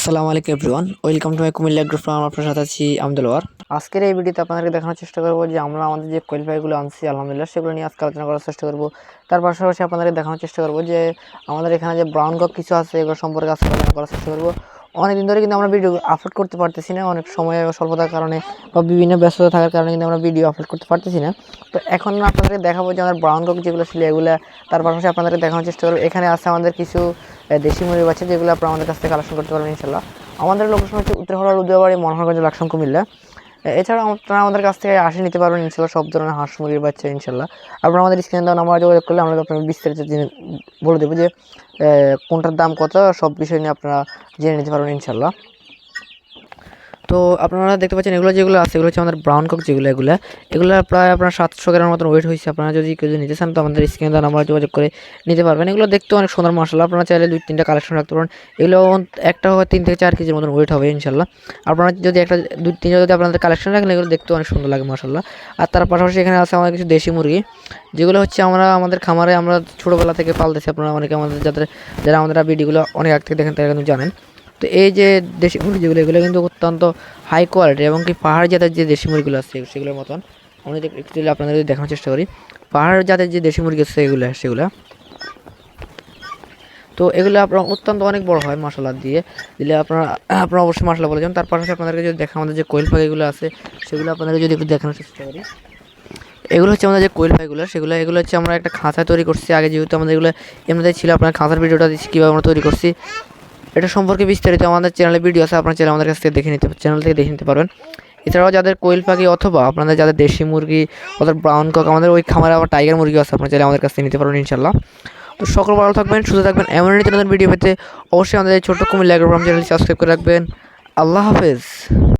আসসালামু আলাইকুম everyone, welcome to my Comilla group farm. আপনার সাথে আছি আমদুলওয়ার। আজকের এই ভিডিওতে আপনাদেরকে দেখানোর চেষ্টা করবো যে আমরা আমাদের যে কোয়েল পাখিগুলো আনছি আলহামদুলিল্লাহ সেগুলো নিয়ে আজকে আলোচনা করার চেষ্টা করবো। তার পাশাপাশি আপনাদেরকে দেখানোর চেষ্টা করবো যে আমাদের এখানে যে ব্রাউন কক কিছু আছে এগুলো সম্পর্কে আজকে আলোচনা করার চেষ্টা করবো। অনেকদিন ধরে কিন্তু আমরা ভিডিও আপলোড করতে পারতেছি না, অনেক সময় স্বল্পতার কারণে বা বিভিন্ন ব্যস্ততা থাকার কারণে কিন্তু আমরা ভিডিও আপলোড করতে পারতেছি না। তো এখন আপনাদেরকে দেখাবো যে আমার ব্রাউন কক যেগুলো ছিল এগুলো, তার পাশাপাশি আপনাদেরকে দেখানোর চেষ্টা করবো এখানে আছে আমাদের কিছু দেশি মুরগি বাচ্চা যেগুলো আপনারা আমাদের কাছ থেকে কালেকশন করতে পারবেন ইনশাল্লাহ। আমাদের লোকেশন হচ্ছে উত্তরহরা, উদয়বাড়ি, মনোহরগঞ্জ, লাকসাম, কুমিল্লা। এছাড়াও আপনারা আমাদের কাছ থেকে আসে নিতে পারবেন ইনশাল্লাহ সব ধরনের হাঁস মুরগির বাচ্চা ইনশাল্লাহ। আপনারা আমাদের স্ক্রিনে দেওয়া নাম্বারে যোগাযোগ করলে আমরা আপনাদের বিস্তারিত বলে দেবো যে কোনটার দাম কত, সব বিষয় নিয়ে আপনারা জেনে নিতে পারবেন ইনশাল্লাহ। তো আপনারা দেখতে পাচ্ছেন এগুলো যেগুলো আছে এগুলো হচ্ছে আমাদের ব্রাউন কক যেগুলো এগুলো প্রায় আপনার 700 গ্রামের মতন ওয়েট হয়েছে। আপনারা যদি কেউ নিতে চান তো আমাদের স্ক্রিনে দেওয়া নাম্বারে যোগাযোগ করে নিতে পারবেন। এগুলো দেখতে অনেক সুন্দর মাশাআল্লাহ। আপনারা চাইলে 2-3টা কালেকশন রাখতে পারেন। এগুলো একটা 3 থেকে 4 কেজির মতন ওয়েট হবে ইনশাল্লাহ। আপনারা যদি একটা 2-3টা যদি আপনাদের কালেকশন রাখেন এগুলো দেখতে অনেক সুন্দর লাগে মাশাআল্লাহ। আর তার পাশাপাশি এখানে আছে আমাদের কিছু দেশি মুরগি যেগুলো হচ্ছে আমরা আমাদের খামারে আমরা ছোটোবেলা থেকে পালতেছি। আপনারা অনেকে আমাদের যারা আমাদের ভিডিওগুলো অনেক আগ থেকে দেখেন তারা কিন্তু জানেন। তো এই যে দেশি মুরগি যেগুলো এগুলো কিন্তু অত্যন্ত হাই কোয়ালিটি এবং কি পাহাড় জাতের যে দেশি মুরগিগুলো আছে সেগুলোর মতন আমরা একটু আপনাদের দেখানোর চেষ্টা করি। পাহাড় জাতের যে দেশি মুরগি আছে সেগুলো তো এগুলো আপনার অত্যন্ত অনেক বড় হয় মশলা দিয়ে দিলে আপনারা অবশ্যই মশলা বলে যান। তার পাশাপাশি আপনাদেরকে যদি দেখা আমাদের যে কোয়েল পাখিগুলো আছে সেগুলো আপনাদেরকে যদি একটু দেখানোর চেষ্টা করি। এগুলো হচ্ছে আমাদের যে কোয়েল পাখিগুলো এগুলো হচ্ছে আমরা একটা খাঁচা তৈরি করছি আগে, যেহেতু আমাদের এগুলো এমনিতেই ছিল। আপনার খাঁচার ভিডিওটা দিচ্ছি কীভাবে আমরা তৈরি করছি এটা সম্পর্কে বিস্তারিত আমাদের চ্যানেলে ভিডিও আছে, আপনার চ্যানেল আমাদের কাছ থেকে চ্যানেল থেকে দেখে নিতে পারবেন। এছাড়াও যাদের কোয়েল পাখি অথবা আপনাদের যাদের দেশি মুরগি অথবা ব্রাউন কক, আমাদের ওই খামারে আবার টাইগার মুরগি আছে, আপনার চাইলে আমাদের কাছ থেকে নিতে পারবেন ইনশাল্লাহ। তো সকল ভালো থাকবেন, সুস্থ থাকবেন। এমন নতুন ভিডিও পেতে অবশ্যই আমাদের ছোট্ট কুমিল্লা এগ্রো ফার্ম চ্যানেলটি সাবস্ক্রাইব করে রাখবেন। আল্লাহ হাফেজ।